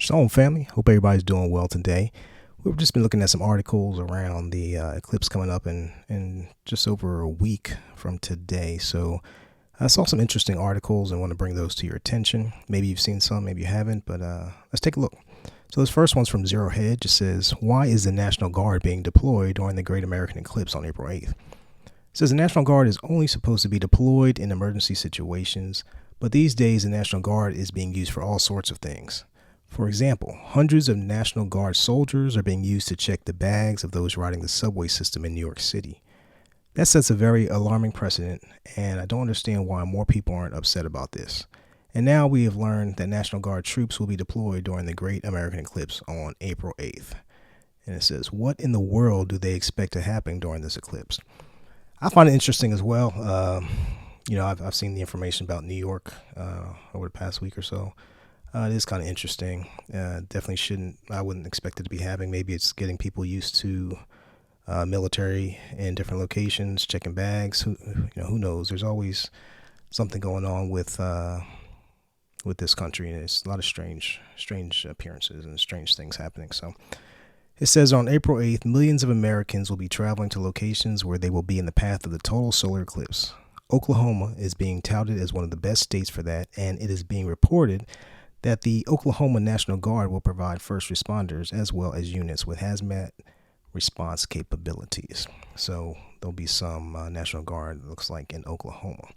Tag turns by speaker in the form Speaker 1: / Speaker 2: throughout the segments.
Speaker 1: Shalom, family. Hope everybody's doing well today. We've just been looking at some articles around the eclipse coming up in just over a week from today. So I saw some interesting articles and want to bring those to your attention. Maybe you've seen some, maybe you haven't, but let's take a look. So this first one's from Zero Hedge. It says, why is the National Guard being deployed during the Great American Eclipse on April 8th? It says the National Guard is only supposed to be deployed in emergency situations, but these days the National Guard is being used for all sorts of things. For example, hundreds of National Guard soldiers are being used to check the bags of those riding the subway system in New York City. That sets a very alarming precedent, and I don't understand why more people aren't upset about this. And now we have learned that National Guard troops will be deployed during the Great American Eclipse on April 8th. And it says, what in the world do they expect to happen during this eclipse? I find it interesting as well. I've seen the information about New York over the past week or so. It is kind of interesting. I wouldn't expect it to be happening. Maybe it's getting people used to military in different locations, checking bags. Who knows? There's always something going on with this country, and it's a lot of strange appearances and strange things happening. So it says on April 8th, millions of Americans will be traveling to locations where they will be in the path of the total solar eclipse. Oklahoma is being touted as one of the best states for that, and it is being reported that the Oklahoma National Guard will provide first responders as well as units with hazmat response capabilities. So there'll be some National Guard, looks like, in Oklahoma.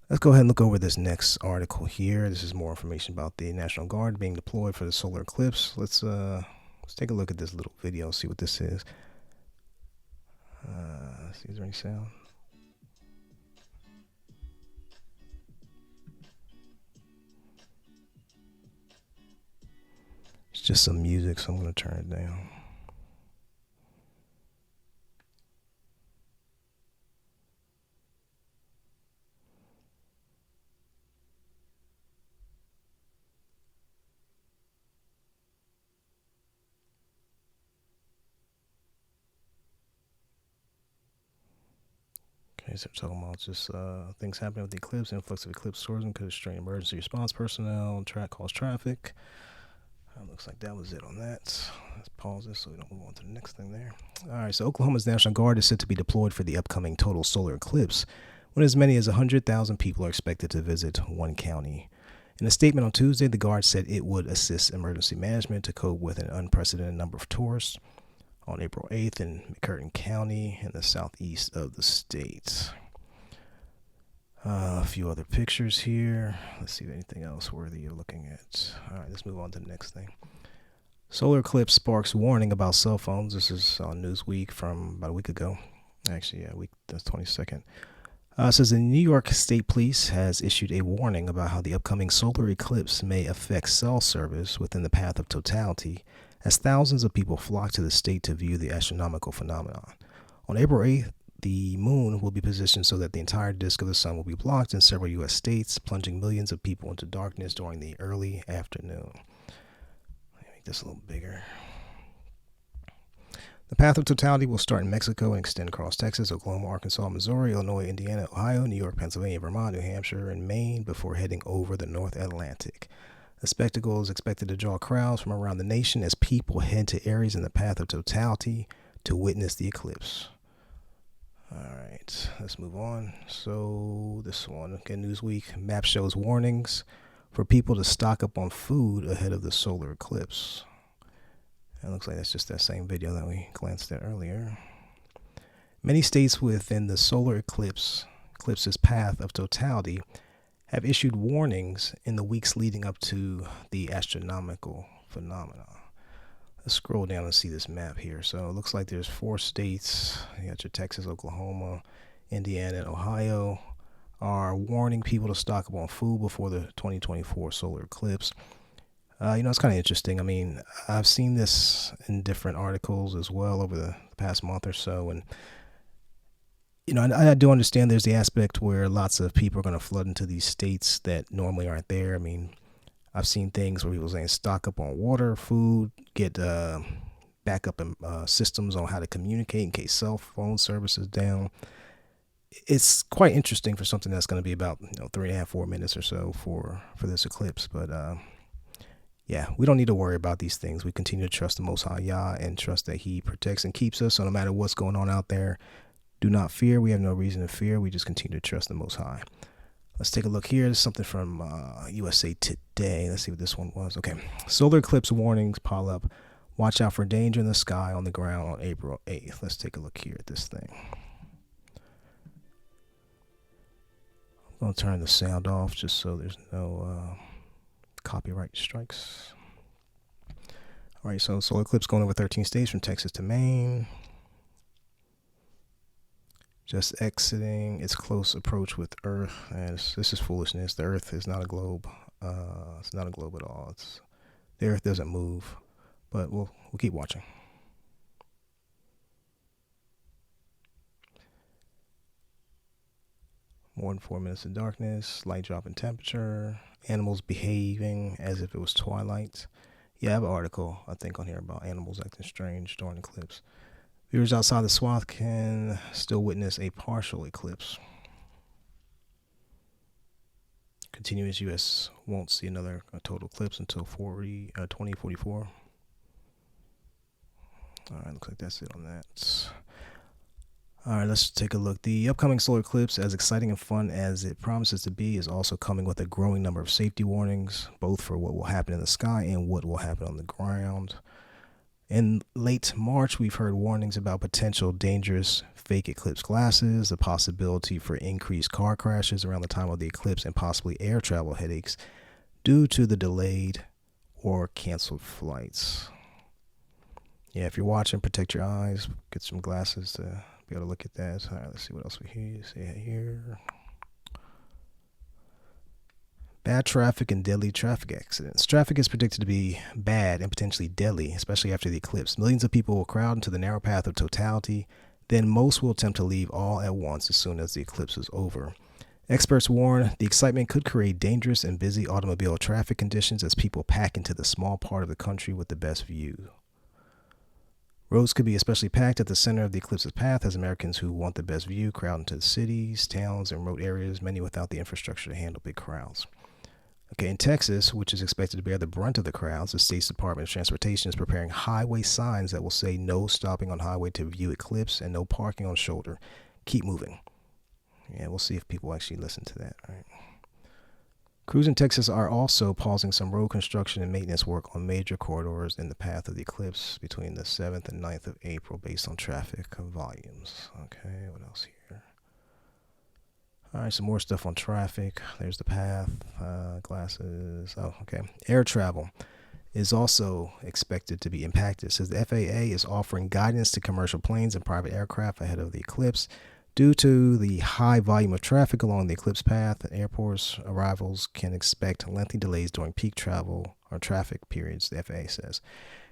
Speaker 1: Let's go ahead and look over this next article here. This is more information about the National Guard being deployed for the solar eclipse. Let's take a look at this little video, see what this is. See, is there any sound? It's just some music, so I'm going to turn it down. Okay, so we're talking about just things happening with the eclipse, influx of eclipse tourism could strain emergency response personnel, cause traffic. Looks like that was it on that. Let's pause this so we don't move on to the next thing there. All right, so Oklahoma's National Guard is set to be deployed for the upcoming total solar eclipse, when as many as 100,000 people are expected to visit one county. In a statement on Tuesday, the Guard said it would assist emergency management to cope with an unprecedented number of tourists on April 8th in McCurtain County in the southeast of the state. A few other pictures here. Let's see if anything else worthy you're looking at. All right, let's move on to the next thing. Solar eclipse sparks warning about cell phones. This is on Newsweek from about a week ago. Actually, that's 22nd. It says the New York State Police has issued a warning about how the upcoming solar eclipse may affect cell service within the path of totality, as thousands of people flock to the state to view the astronomical phenomenon. On April 8th, the moon will be positioned so that the entire disk of the sun will be blocked in several U.S. states, plunging millions of people into darkness during the early afternoon. Let me make this a little bigger. The path of totality will start in Mexico and extend across Texas, Oklahoma, Arkansas, Missouri, Illinois, Indiana, Ohio, New York, Pennsylvania, Vermont, New Hampshire, and Maine before heading over the North Atlantic. The spectacle is expected to draw crowds from around the nation as people head to areas in the path of totality to witness the eclipse. All right, let's move on. So this one, okay, Newsweek map shows warnings for people to stock up on food ahead of the solar eclipse. It looks like that's just that same video that we glanced at earlier. Many states within the solar eclipse's path of totality have issued warnings in the weeks leading up to the astronomical phenomenon. Let's scroll down and see this map here. So it looks like there's 4 states. You got your Texas, Oklahoma, Indiana, and Ohio are warning people to stock up on food before the 2024 solar eclipse. It's kind of interesting. I mean, I've seen this in different articles as well over the past month or so. And, I do understand there's the aspect where lots of people are going to flood into these states that normally aren't there. I mean, I've seen things where people saying stock up on water, food, get backup systems on how to communicate in case cell phone service is down. It's quite interesting for something that's going to be about 3.5-4 minutes or so for this eclipse. But Yeah, we don't need to worry about these things. We continue to trust the Most High Yah and trust that He protects and keeps us. So no matter what's going on out there, do not fear. We have no reason to fear. We just continue to trust the Most High. Let's take a look here. There's something from USA Today. Let's see what this one was. Okay. Solar eclipse warnings pile up. Watch out for danger in the sky on the ground on April 8th. Let's take a look here at this thing. I'm going to turn the sound off just so there's no copyright strikes. All right, so solar eclipse going over 13 states from Texas to Maine. Just exiting its close approach with Earth. And this is foolishness. The Earth is not a globe. It's not a globe at all. The Earth doesn't move. But we'll keep watching. More than 4 minutes of darkness, slight drop in temperature, animals behaving as if it was twilight. Yeah, I have an article, I think, on here about animals acting strange during eclipse. Viewers outside the swath can still witness a partial eclipse. Continuous U.S. won't see another total eclipse until 2044. All right, looks like that's it on that. All right, let's take a look. The upcoming solar eclipse, as exciting and fun as it promises to be, is also coming with a growing number of safety warnings, both for what will happen in the sky and what will happen on the ground. In late March, we've heard warnings about potential dangerous fake eclipse glasses, the possibility for increased car crashes around the time of the eclipse, and possibly air travel headaches due to the delayed or canceled flights. Yeah, if you're watching, protect your eyes, get some glasses to be able to look at that. All right, let's see what else we see here. Bad traffic and deadly traffic accidents. Traffic is predicted to be bad and potentially deadly, especially after the eclipse. Millions of people will crowd into the narrow path of totality. Then most will attempt to leave all at once as soon as the eclipse is over. Experts warn the excitement could create dangerous and busy automobile traffic conditions as people pack into the small part of the country with the best view. Roads could be especially packed at the center of the eclipse's path as Americans who want the best view crowd into the cities, towns, and remote areas, many without the infrastructure to handle big crowds. Okay, in Texas, which is expected to bear the brunt of the crowds, the state's Department of Transportation is preparing highway signs that will say no stopping on highway to view eclipse and no parking on shoulder. Keep moving. Yeah, we'll see if people actually listen to that. All right. Crews in Texas are also pausing some road construction and maintenance work on major corridors in the path of the eclipse between the 7th and 9th of April based on traffic volumes. Okay, what else here? All right, some more stuff on traffic. There's the path, glasses. Oh, okay. Air travel is also expected to be impacted. It says the FAA is offering guidance to commercial planes and private aircraft ahead of the eclipse. Due to the high volume of traffic along the eclipse path, airports arrivals can expect lengthy delays during peak travel or traffic periods, the FAA says.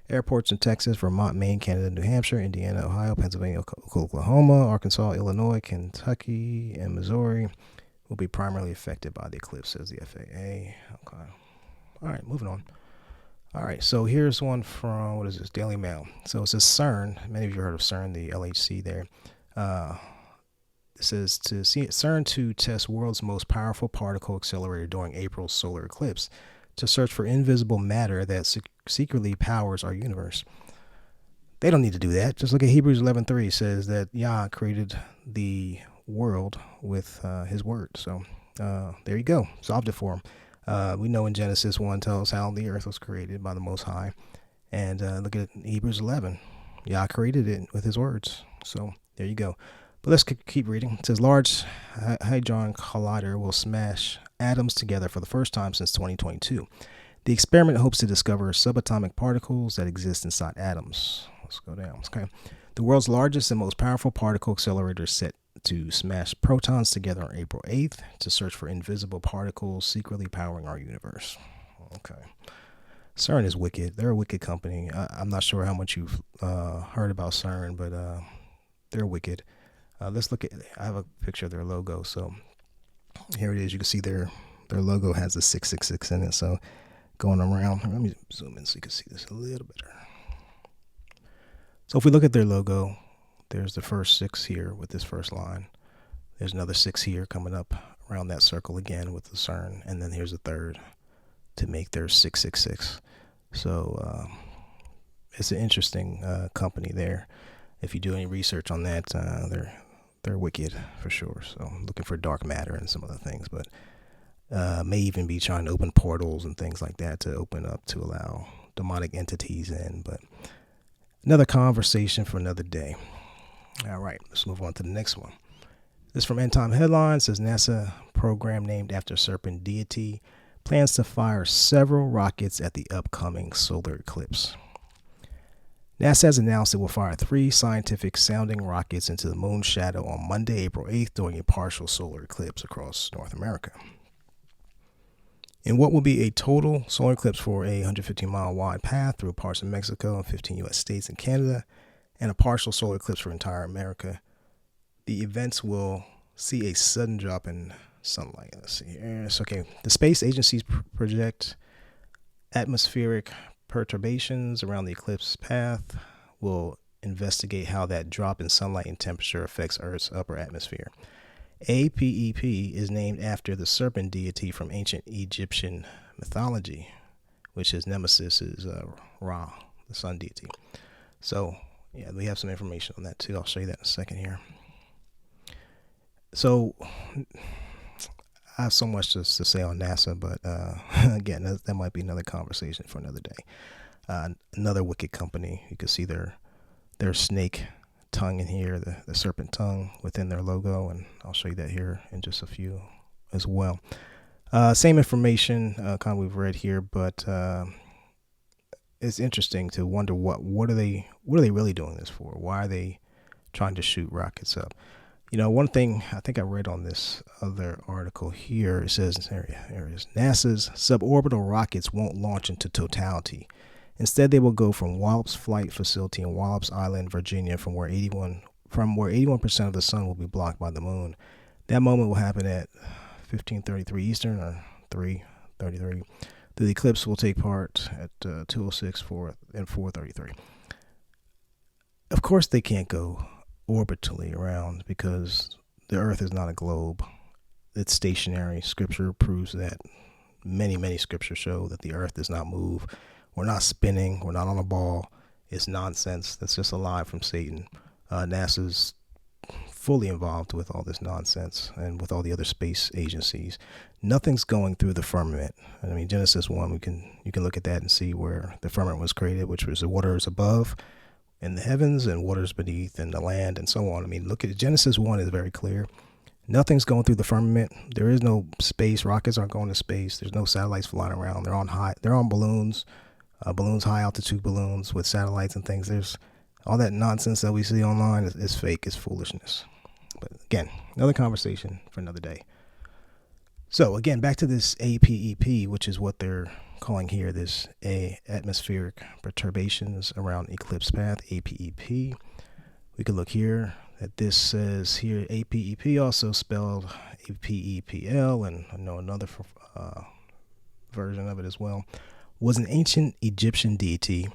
Speaker 1: Airports in Texas, Vermont, Maine, Canada, New Hampshire, Indiana, Ohio, Pennsylvania, Oklahoma, Arkansas, Illinois, Kentucky, and Missouri will be primarily affected by the eclipse, says the FAA. Okay. All right, moving on. All right, so here's one from, what is this, Daily Mail. So it says CERN. Many of you heard of CERN, the LHC there. It says to see CERN to test world's most powerful particle accelerator during April's solar eclipse to search for invisible matter that secretly powers our universe. They don't need to do that. Just look at Hebrews 11:3. It says that Yah created the world with his word. So there you go. Solved it for him. We know in Genesis 1 tells how the earth was created by the Most High. And look at Hebrews 11. Yah created it with his words. So there you go. But let's keep reading. It says Large Hadron Collider will smash atoms together for the first time since 2022. The experiment hopes to discover subatomic particles that exist inside atoms. Let's go down. Okay. The world's largest and most powerful particle accelerator is set to smash protons together on April 8th to search for invisible particles secretly powering our universe. Okay. CERN is wicked. They're a wicked company. I'm not sure how much you've heard about CERN, but they're wicked. Let's look at, I have a picture of their logo. So here it is. You can see their logo has the 666 in it. So going around, let me zoom in so you can see this a little better. So if we look at their logo, there's the first 6 here with this first line. There's another 6 here coming up around that circle again with the CERN. And then here's a third to make their 666. So it's an interesting company there. If you do any research on that, they're wicked for sure. So I'm looking for dark matter and some other things, but may even be trying to open portals and things like that to open up to allow demonic entities in. But another conversation for another day. All right, let's move on to the next one. This from End Time Headlines says NASA program named after serpent deity plans to fire several rockets at the upcoming solar eclipse. NASA has announced it will fire 3 scientific sounding rockets into the moon's shadow on Monday, April 8th, during a partial solar eclipse across North America. In what will be a total solar eclipse for a 115-mile wide path through parts of Mexico and 15 U.S. states and Canada, and a partial solar eclipse for entire America, the events will see a sudden drop in sunlight. Let's see here. It's okay. The space agencies project atmospheric perturbations around the eclipse path will investigate how that drop in sunlight and temperature affects Earth's upper atmosphere. APEP is named after the serpent deity from ancient Egyptian mythology, which his nemesis is Ra, the sun deity. So, yeah, we have some information on that too. I'll show you that in a second here. So, I have so much to say on NASA, but again, that might be another conversation for another day. Another wicked company. You can see their snake tongue in here, the serpent tongue within their logo, and I'll show you that here in just a few as well. Same information kind of we've read here, but it's interesting to wonder what are they really doing this for? Why are they trying to shoot rockets up? You know, one thing I think I read on this other article here, it says, there it is, NASA's suborbital rockets won't launch into totality. Instead, they will go from Wallops Flight Facility in Wallops Island, Virginia, from where 81% of the sun will be blocked by the moon. That moment will happen at 15:33 Eastern or 3:33. The eclipse will take part at 2:06 and 4:33. Of course, they can't go orbitally around because the Earth is not a globe. It's stationary. Scripture proves that. Many scriptures show that the Earth does not move. We're not spinning. We're not on a ball. It's nonsense. That's just a lie from Satan. NASA's fully involved with all this nonsense and with all the other space agencies. Nothing's going through the firmament. I mean, Genesis 1, you can look at that and see where the firmament was created, which was the waters above in the heavens and waters beneath and the land and so on. I mean, look at Genesis 1 is very clear. Nothing's going through the firmament. There is no space. Rockets aren't going to space. There's no satellites flying around. They're on balloons. High altitude balloons with satellites and things. There's all that nonsense that we see online is fake. It's foolishness. But again, another conversation for another day. So again, back to this APEP, which is what they're calling here this atmospheric perturbations around eclipse path, APEP. We could look here that this says here APEP, also spelled APEPL, and I know another version of it as well, was an ancient Egyptian deity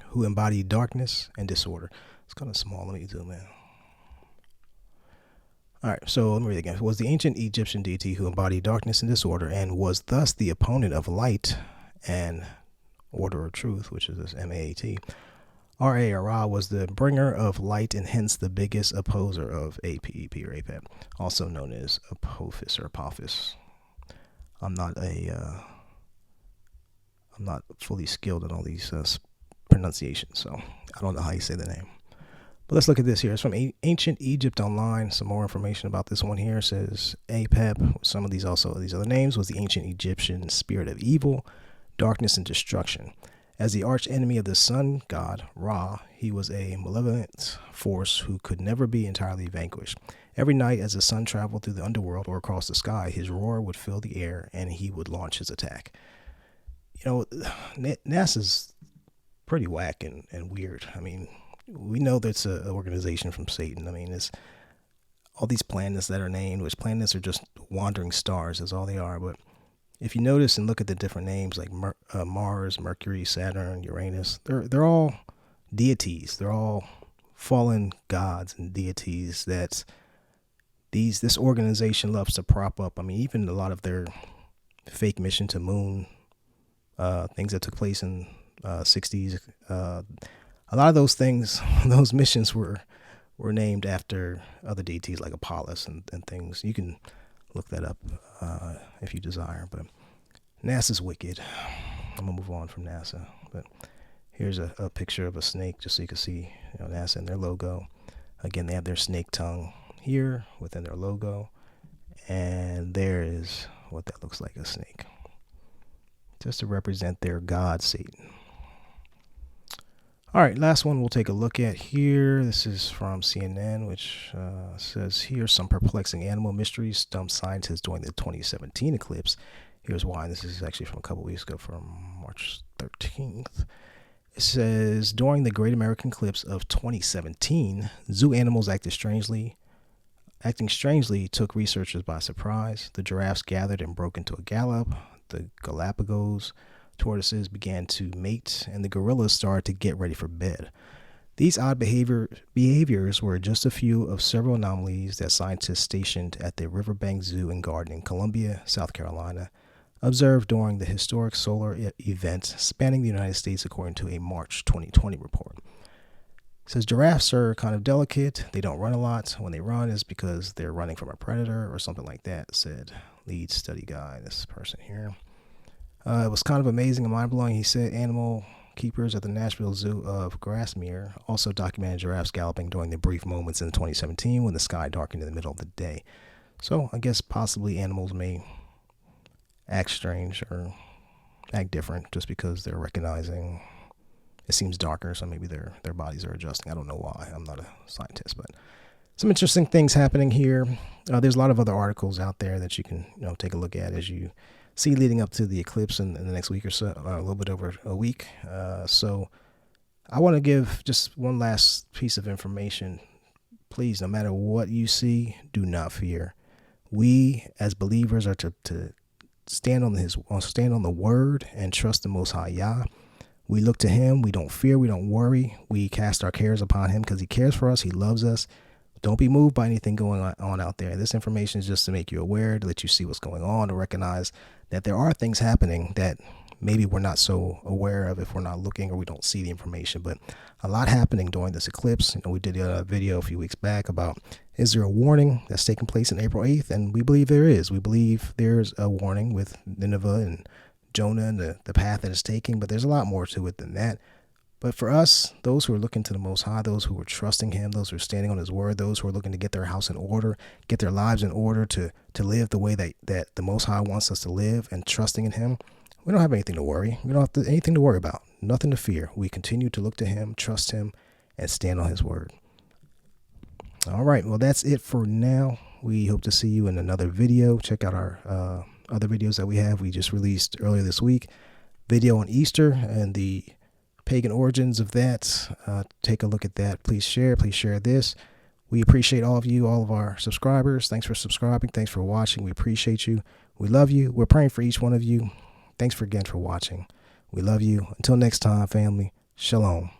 Speaker 1: who embodied darkness and disorder. It's kind of small. Let me zoom in. All right, so let me read it again. It was the ancient Egyptian deity who embodied darkness and disorder and was thus the opponent of light and order or truth, which is this MAAT. Ra was the bringer of light and hence the biggest opposer of APEP or APEP, also known as Apophis or Apophis. I'm not fully skilled in all these pronunciations, so I don't know how you say the name. But let's look at this here. It's from Ancient Egypt Online. Some more information about this one here. It says APEP, some of these other names, was the ancient Egyptian spirit of evil, darkness, and destruction. As the arch enemy of the sun god, Ra, he was a malevolent force who could never be entirely vanquished. Every night as the sun traveled through the underworld or across the sky, his roar would fill the air and he would launch his attack. You know, NASA's pretty whack and weird. I mean, we know that's an organization from Satan. I mean, it's all these planets that are named, which planets are just wandering stars, is all they are. But if you notice and look at the different names like Mars, Mercury, Saturn, Uranus, they're all deities. They're all fallen gods and deities that this organization loves to prop up. I mean, even a lot of their fake mission to moon, things that took place in 60s. A lot of those things, those missions were named after other deities like Apolis and things. You can look that up if you desire. But NASA's wicked. I'm gonna move on from NASA. But here's a picture of a snake, just so you can see, NASA and their logo. Again, they have their snake tongue here within their logo, and there is what that looks like, a snake, just to represent their god Satan. All right, last one we'll take a look at here. This is from CNN, which says, here's some perplexing animal mysteries stumped scientists during the 2017 eclipse. Here's why. This is actually from a couple weeks ago, from March 13th. It says, during the Great American Eclipse of 2017, zoo animals acting strangely took researchers by surprise. The giraffes gathered and broke into a gallop. The Galapagos tortoises began to mate, and the gorillas started to get ready for bed. These odd behaviors were just a few of several anomalies that scientists stationed at the Riverbank Zoo and Garden in Columbia, South Carolina, observed during the historic solar event spanning the United States, according to a March 2020 report. It says giraffes are kind of delicate. They don't run a lot. When they run, it's because they're running from a predator or something like that, said lead study guy, this person here. It was kind of amazing and mind-blowing, he said. Animal keepers at the Nashville Zoo of Grasmere also documented giraffes galloping during the brief moments in 2017 when the sky darkened in the middle of the day. So I guess possibly animals may act strange or act different just because they're recognizing it seems darker, so maybe their bodies are adjusting. I don't know why. I'm not a scientist, but some interesting things happening here. There's a lot of other articles out there that you can take a look at as you see leading up to the eclipse in the next week or so, a little bit over a week. So I want to give just one last piece of information. Please, no matter what you see, do not fear. We as believers are to stand on the word and trust the Most High Yah. We look to him. We don't fear. We don't worry. We cast our cares upon him because he cares for us. He loves us. Don't be moved by anything going on out there. This information is just to make you aware, to let you see what's going on, to recognize that there are things happening that maybe we're not so aware of if we're not looking or we don't see the information. But a lot happening during this eclipse. We did a video a few weeks back about, is there a warning that's taking place on April 8th? And we believe there is. We believe there's a warning with Nineveh and Jonah and the path that it's taking, but there's a lot more to it than that. But for us, those who are looking to the Most High, those who are trusting him, those who are standing on his word, those who are looking to get their house in order, get their lives in order to live the way that the Most High wants us to live, and trusting in him, we don't have anything to worry. We don't have anything to worry about, nothing to fear. We continue to look to him, trust him, and stand on his word. All right, well, that's it for now. We hope to see you in another video. Check out our other videos that we have. We just released earlier this week video on Easter and the pagan origins of that. Take a look at that. Please share this. We appreciate all of you, all of our subscribers. Thanks for subscribing. Thanks for watching. We appreciate you. We love you. We're praying for each one of you. Thanks again for watching. We love you. Until next time, family. Shalom.